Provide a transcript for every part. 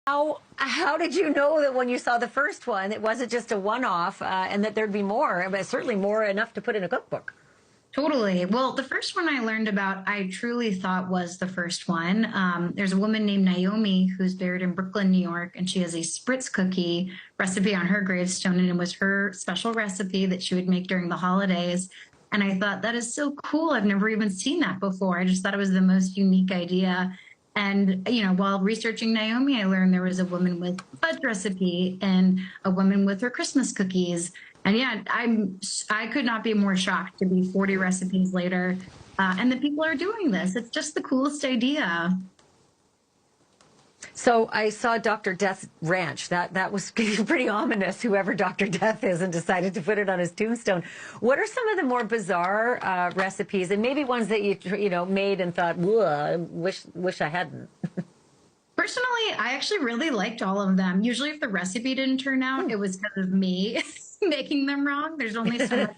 How did you know that when you saw the first one, it wasn't just a one-off, and that there'd be more, but certainly more enough to put in a cookbook? Totally. Well, the first one I learned about, I truly thought was the first one. There's a woman named Naomi who's buried in Brooklyn, New York, and she has a Spritz cookie recipe on her gravestone, and it was her special recipe that she would make during the holidays. And I thought, that is so cool. I've never even seen that before. I just thought it was the most unique idea. And, while researching Naomi, I learned there was a woman with fudge recipe and a woman with her Christmas cookies. And yeah, I could not be more shocked to be 40 recipes later, and that people are doing this. It's just the coolest idea. So I saw Dr. Death's ranch. That was pretty ominous, whoever Dr. Death is, and decided to put it on his tombstone. What are some of the more bizarre recipes, and maybe ones that you made and thought, I wish I hadn't? Personally, I actually really liked all of them. Usually, if the recipe didn't turn out, it was because of me making them wrong. There's only so much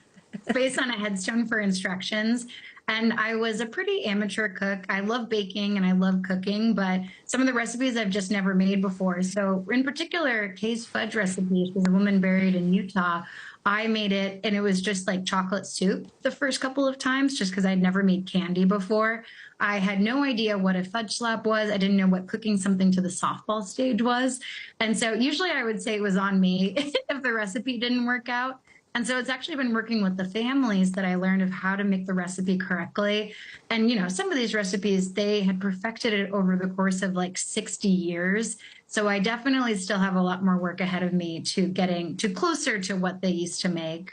space on a headstone for instructions. And I was a pretty amateur cook. I love baking and I love cooking, but some of the recipes I've just never made before. So, in particular, Kay's fudge recipe, she's a woman buried in Utah. I made it and it was just like chocolate soup the first couple of times, just because I'd never made candy before. I had no idea what a fudge slab was. I didn't know what cooking something to the softball stage was. And so usually I would say it was on me if the recipe didn't work out. And so it's actually been working with the families that I learned of how to make the recipe correctly. And, some of these recipes, they had perfected it over the course of like 60 years. So I definitely still have a lot more work ahead of me to getting to closer to what they used to make.